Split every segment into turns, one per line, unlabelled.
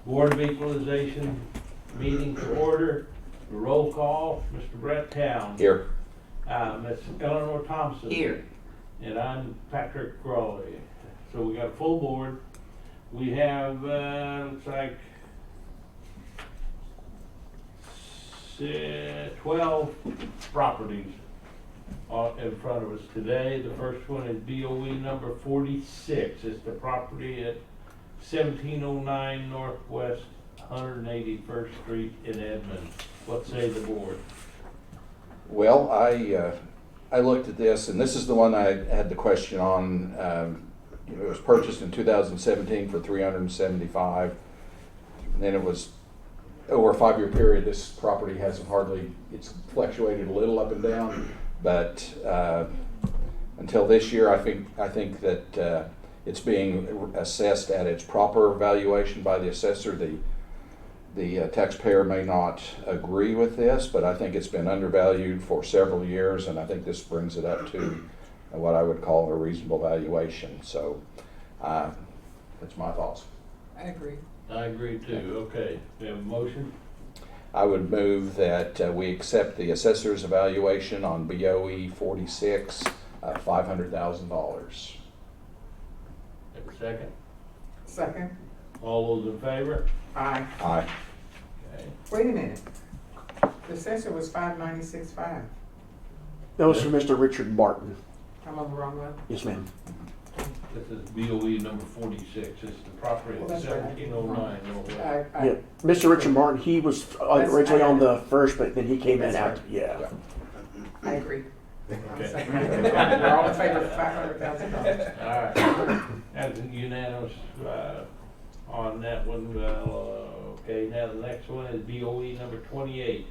Board of Equalization meeting to order. Roll call, Mr. Brett Town.
Here.
Ms. Eleanor Thompson.
Here.
And I'm Patrick Crawley. So we got a full board. We have, looks like 12 properties in front of us today. The first one is BOE number 46. It's the property at 1709 Northwest 181st Street in Edmond. What say the board?
Well, I looked at this, and this is the one I had the question on. It was purchased in 2017 for $375. And then it was over a 5-year period. This property hasn't it's fluctuated a little up and down, but until this year, I think that it's being assessed at its proper valuation by the assessor. The taxpayer may not agree with this, but I think it's been undervalued for several years, and I think this brings it up to what I would call a reasonable valuation. So that's my thoughts.
I agree.
I agree too. Okay, we have a motion.
I would move that we accept the assessor's evaluation on BOE 46, $500,000.
Have a second.
Second.
All those in favor?
Aye.
Aye.
Okay.
Wait a minute. The assessor was 596.5.
That was for Mr. Richard Martin.
I'm on the wrong one.
Yes, ma'am.
This is BOE number 46. It's the property
Well,
at
that's right.
1709 Northwest.
Yeah, Mr. Richard Martin, he was originally on the first, but then he came in
That's
after.
right.
Yeah.
I agree.
Okay.
We're all in favor of $500,000.
All right, that's unanimous on that one. Okay, now the next one is BOE number 28.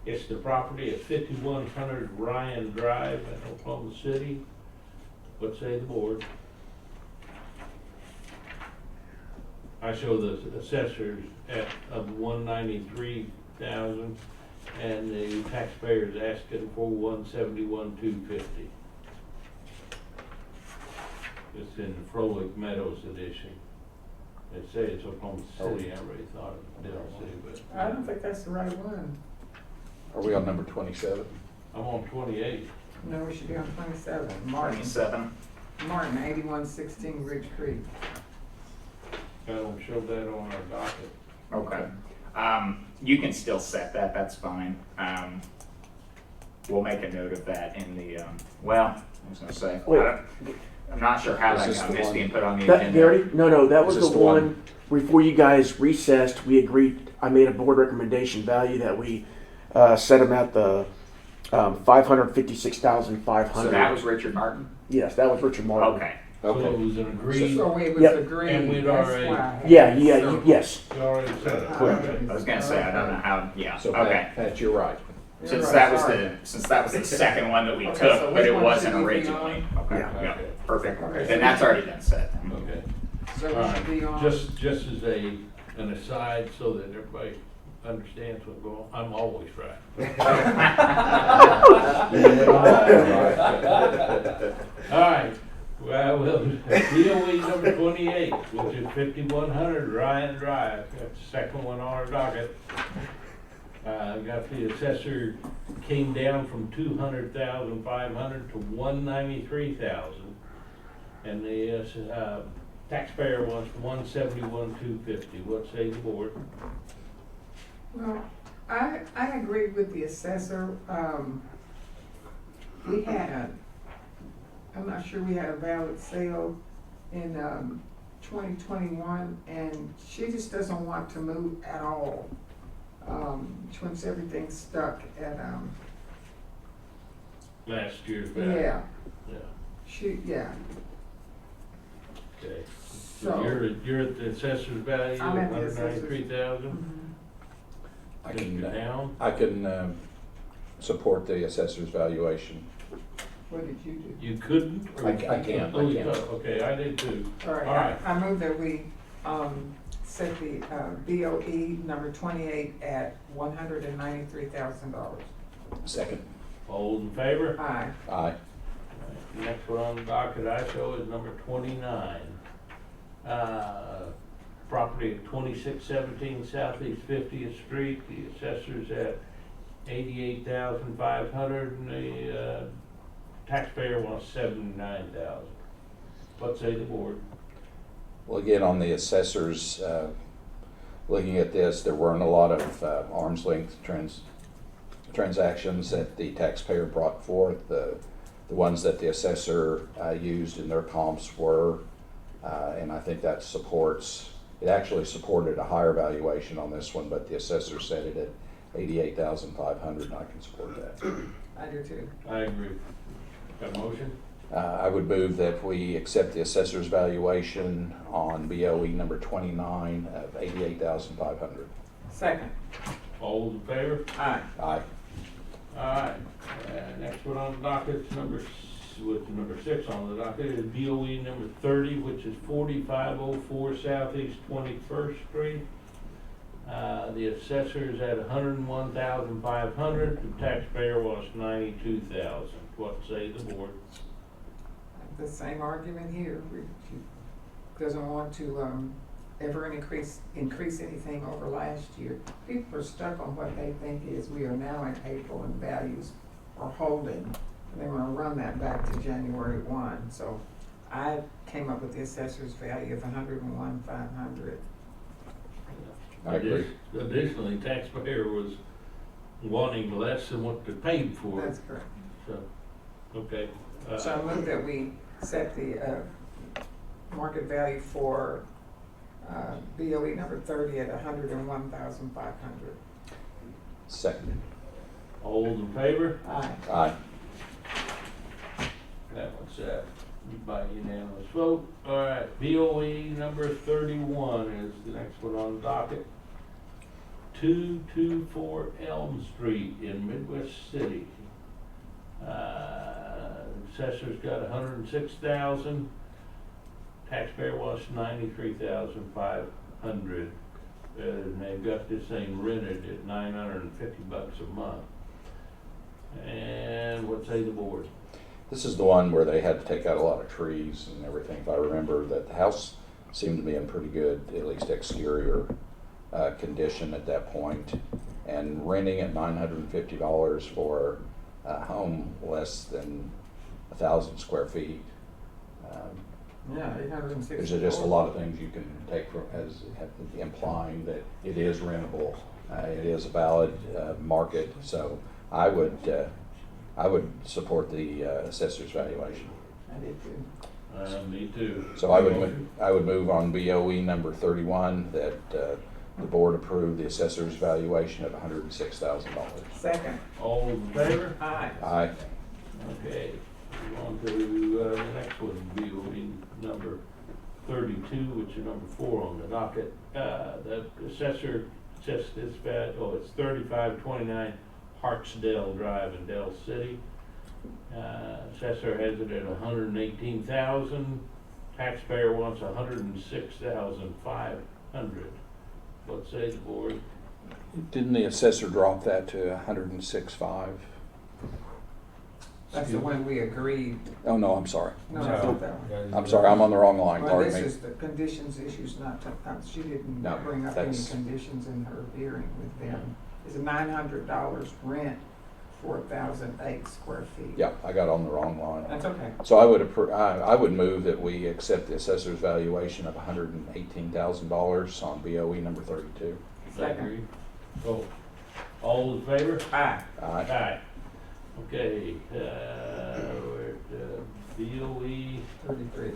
It's the property at 5100 Ryan Drive in Oklahoma City. What say the board? I show the assessors of $193,000 and the taxpayers asking for $171,250. It's in the Frolic Meadows edition. They say it's Oklahoma City. I really thought it didn't say, but
I don't think that's the right one.
Are we on number 27?
I'm on 28.
No, we should be on 27. Martin.
27.
Martin, 8116 Ridge Creek.
I don't show that on our docket.
Okay. You can still set that, that's fine. We'll make a note of that in the, well, I was gonna say,
Wait.
I'm not sure how
Is
that
this
got
the
missed
one?
being put on the
That,
agenda.
Gary? No, that was
Is this
the
the
one
one?
before you guys recessed. We agreed. I made a board recommendation value that we set him at the $556,500.
So that was Richard Martin?
Yes, that was Richard Martin.
Okay.
So it
Okay.
was an agreed,
So it was
Yep.
agreed.
And we'd
That's
already-
why I had
Yeah,
it
yeah,
circled.
yes.
you already said it.
I was gonna say, I don't know how, yeah,
So
okay.
Pat, you're right.
You're
Since
right,
that was
sorry.
the second one that we
Okay,
took,
so
but
which
it
one
wasn't
should we be
originally. Okay,
Yeah.
yeah, perfect.
Okay,
Then
so
that's already been set.
Okay.
So
All
we should be
right,
on.
just as an aside so that everybody understands what's going on, I'm always right. All right, well, BOE number 28, which is 5100 Ryan Drive, that's the second one on our docket. Got the assessor came down from 200,500 to 193,000. And the taxpayer wants 171,250. What say the board?
Well, I agree with the assessor. We had I'm not sure we had a valid sale in 2021, and she just doesn't want to move at all. She wants everything stuck at,
Last year's value.
yeah,
Yeah, okay. So
So-
you're at the assessor's value
I'm
of
at the assessor's.
193,000?
I can support the assessor's valuation.
What did you do?
You couldn't? or
I
you
can,
Oh,
I
you
can.
could. Okay, I did too.
All right,
All right.
I move that we, set the, BOE number 28 at $193,000.
Second.
All those in favor?
Aye.
Aye.
Next one on the docket I show is number 29. property at 2617 Southeast 50th Street. The assessor's at 88,500 and the taxpayer wants 79,000. What say the board?
Well, again, on the assessors, looking at this, there weren't a lot of arm's length transactions that the taxpayer brought forth. The ones that the assessor used in their comps were, and I think that supports, it actually supported a higher valuation on this one, but the assessor set it at 88,500, and I can support that.
I do too.
I agree. Got a motion?
I would move that we accept the assessor's valuation on BOE number 29 of 88,500.
Second.
All those in favor?
Aye.
Aye.
Alright, next one on the docket, number 6 on the docket is BOE number 30, which is 4504 Southeast 21st Street. The assessor is at 101,500, the taxpayer wants 92,000. What say the board?
The same argument here. She doesn't want to ever increase anything over last year. People are stuck on what they think is, we are now in April and values are holding. And they want to run that back to January 1. So I came up with the assessor's value of 101,500.
I agree.
Additionally, taxpayer was wanting less than what they paid for.
That's correct.
So, okay.
So I move that we set the market value for BOE number 30 at 101,500.
Second.
All those in favor?
Aye.
Aye.
That one's by unanimous vote. All right, BOE number 31 is the next one on the docket. 224 Elm Street in Midwest City. Assessor's got 106,000. Taxpayer wants 93,500. And they've got this thing rented at $950 a month. And what say the board?
This is the one where they had to take out a lot of trees and everything. If I remember, that the house seemed to be in pretty good, at least exterior condition at that point. And renting at $950 for a home less than 1,000 square feet.
Yeah, 860.
There's just a lot of things you can take from as implying that it is rentable. It is a valid market, so I would support the assessor's valuation.
I did too.
Me too.
So I would move on BOE number 31 that the board approve the assessor's valuation of $106,000.
Second.
All in favor?
Aye.
Aye.
Okay, move on to the next one, BOE number 32, which is number 4 on the docket. The assessor sets this it's 3529 Hartsdale Drive in Dell City. Assessor has it at 118,000. Taxpayer wants 106,500. What say the board?
Didn't the assessor drop that to 106.5?
That's the one we agreed.
Oh, no, I'm sorry.
No, that's not that one.
I'm sorry, I'm on the wrong line,
Well,
pardon
this
me.
is the conditions issues, not to, she didn't
No,
bring up any
that's-
conditions in her hearing with them. It's a $900 rent for 1,008 square feet.
Yeah, I got on the wrong line.
That's okay.
So I would move that we accept the assessor's valuation of $118,000 on BOE number 32.
Second.
Agree. Vote. All in favor?
Aye.
Aye.
Aye. Okay, we're at BOE
33.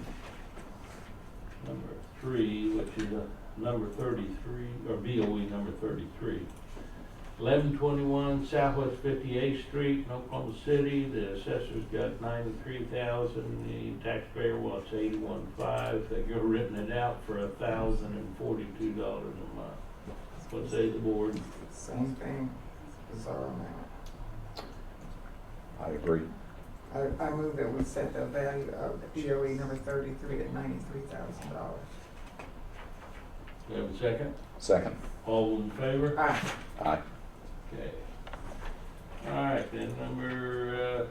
number 3, which is number 33, or BOE number 33. 1121 Southwest 58th Street in Oklahoma City. The assessor's got 93,000. The taxpayer wants 81,500. They're written it out for $1,042 a month. What say the board?
Same thing, bizarre amount.
I agree.
I move that we set the value of BOE number 33 at $93,000.
Do we have a second?
Second.
All in favor?
Aye.
Aye.
Okay. All right, then number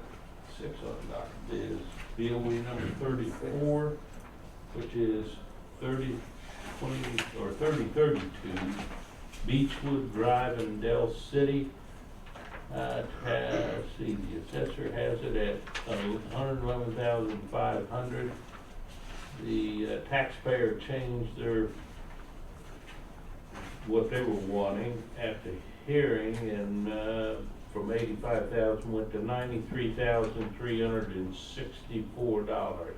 6 on the docket is BOE number 34, which is 30 3032 Beechwood Drive in Dell City. Let's see, the assessor has it at $111,500. The taxpayer changed what they were wanting at the hearing, and from 85,000 went to $93,364.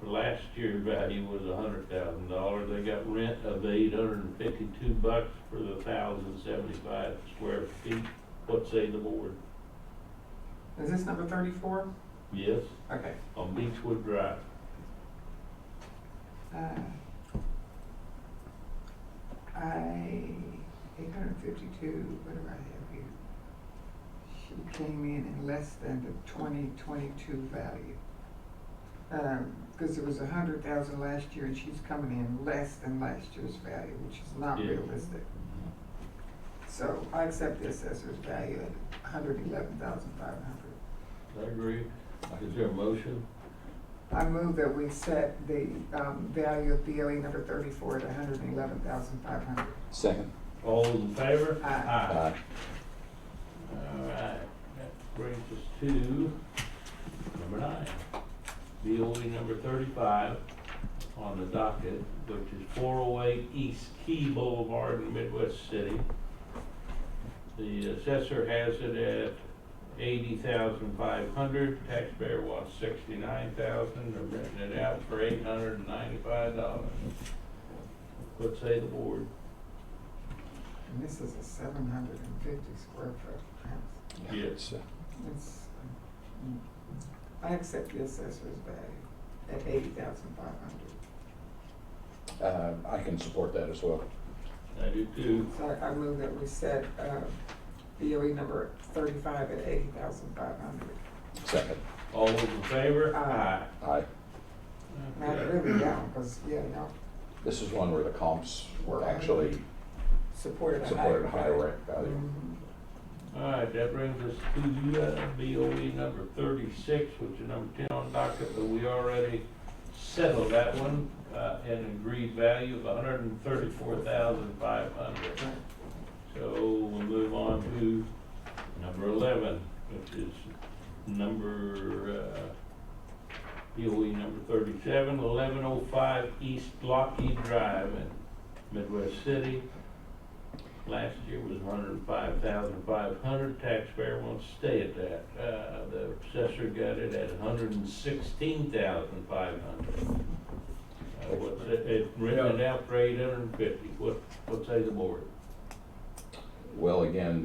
Last year's value was $100,000. They got rent of $852 for the 1,075 square feet. What say the board?
Is this number 34?
Yes,
Okay.
on Beechwood Drive.
I, 852, what do I have here? She came in less than the 2022 value. Because it was 100,000 last year and she's coming in less than last year's value, which is not
Yeah.
realistic. So I accept the assessor's value at 111,500.
I agree. Is there a motion?
I move that we set the value of BOE number 34 at 111,500.
Second.
All those in favor?
Aye.
All right, that brings us to number 9. BOE number 35 on the docket, which is 408 East Key Boulevard in Midwest City. The assessor has it at $80,500. Taxpayer wants $69,000. They're renting it out for $895. What say the board?
And this is a 750 square foot house.
Yes.
It's, I accept the assessor's value at 80,500.
I can support that as well.
I do too.
So I move that we set BOE number 35 at 80,500.
Second.
All those in favor?
Aye.
Aye.
Not really down, because, yeah, y'all
This is one where the comps were actually
supported a
supported
higher
higher value.
Mhm.
All right, that brings us to BOE number 36, which is number 10 on docket, but we already settled that one an agreed value of $134,500. So we'll move on to number 11, which is BOE number 37, 1105 East Lockheed Drive in Midwest City. Last year was $105,500. Taxpayer wants to stay at that. The assessor got it at $116,500. What's it rented out for $850. What say the board?
Well, again,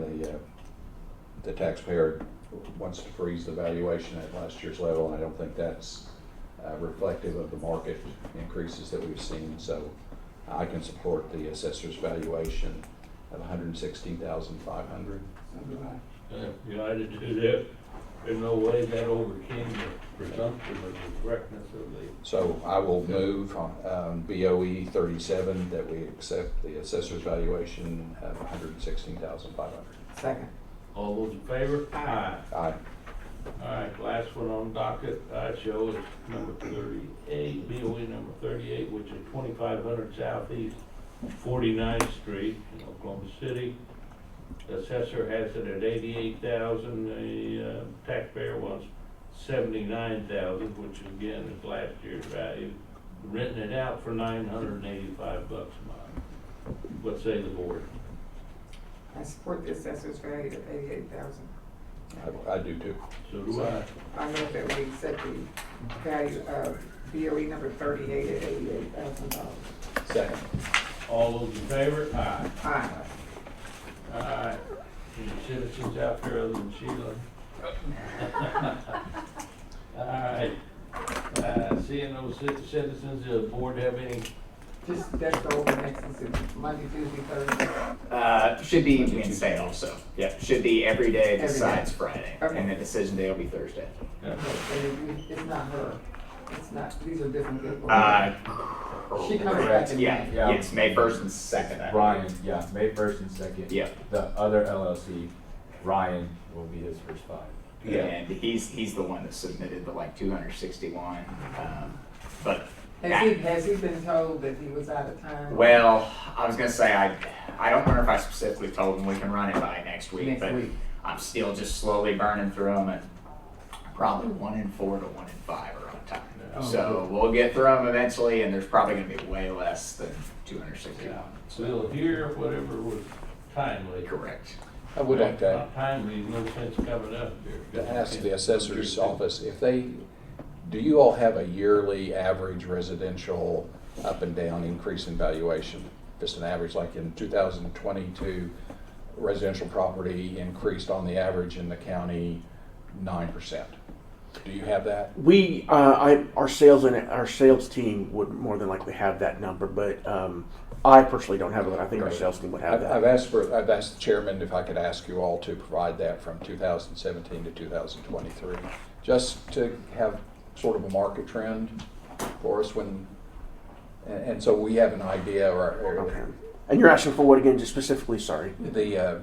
the taxpayer wants to freeze the valuation at last year's level, and I don't think that's reflective of the market increases that we've seen. So I can support the assessor's valuation of $116,500.
So do I.
You know, I did do that. There's no way that overcame the presumption of the correctness of the.
So I will move on BOE 37 that we accept the assessor's valuation of $116,500.
Second.
All those in favor?
Aye.
Aye.
All right, last one on docket, I show is number 38, BOE number 38, which is 2500 Southeast 49th Street in Oklahoma City. The assessor has it at 88,000. The taxpayer wants 79,000, which again is last year's value. Renting it out for $985 a month. What say the board?
I support the assessor's value at 88,000.
I do too.
So do I.
I move that we set the value of BOE number 38 at $88,000.
Second.
All those in favor? Aye.
Aye.
All right. Any citizens out there other than Sheila? All right. Seeing no citizens, does the board have any?
Just, that's the ordinance, it's Monday, Tuesday, Thursday.
Should be Wednesday also. Yep, should be every day
Every
besides
day.
Friday.
Okay.
And the decision day will be Thursday.
It's not her. It's not, these are different people. She comes
correct.
back in
Yeah,
May.
Yeah.
it's May 1st and 2nd. I
Ryan,
believe.
yeah, May 1st and 2nd.
Yeah.
The other LLC, Ryan, will be his first 5.
Yeah, and he's the one that submitted the like 261. But
Has he been told that he was out of time?
Well, I was gonna say, I don't remember if I specifically told him we can run it by next week,
Next
but
week.
I'm still just slowly burning through them, and probably 1 in 4 to 1 in 5 are on time.
Oh,
So we'll get through them eventually, and there's probably gonna be way less than 261.
We'll hear whatever was timely.
Correct.
I would like to
Not timely, no sense coming up here.
to ask the assessor's office, if they, do you all have a yearly average residential up and down increase in valuation? Just an average, like in 2022, residential property increased on the average in the county 9%. Do you have that?
Our sales team would more than likely have that number, but I personally don't have it. But I think our
Right.
sales team would have
I've
that.
I've asked the chairman if I could ask you all to provide that from 2017 to 2023, just to have sort of a market trend for us when, and so we have an idea or
Okay. And you're asking for what again? Just specifically, sorry.
the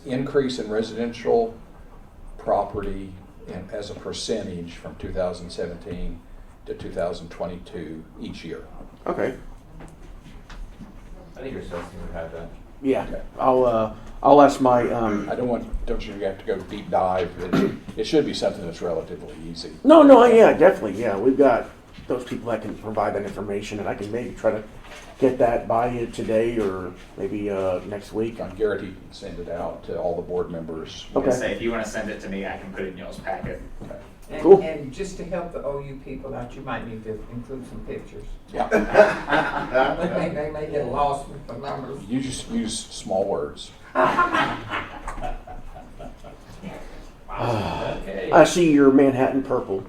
increase in residential property as a percentage from 2017 to 2022 each year.
Okay.
I think your sales team would have that.
Yeah.
Okay.
I'll ask my.
I don't you have to go deep dive. It should be something that's relatively easy.
No, yeah, definitely, yeah. We've got those people that can provide that information, and I can maybe try to get that by you today or maybe next week.
Garrity can send it out to all the board members.
I was gonna
Okay.
say, if you wanna send it to me, I can put it in y'all's packet.
And,
Cool.
and just to help the OU people out, you might need to include some pictures.
Yeah.
They may get lost with the numbers.
You just use small words.
Okay.
I see your Manhattan purple.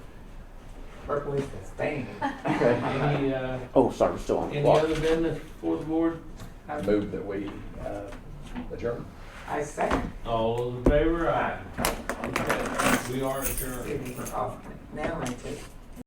Purple is the stain.
Any,
Oh, sorry, we're still on the
any
clock.
other business for the board?
I move that we adjourn.
I say,
All those in favor, aye. Okay, we are adjourned.
now I take.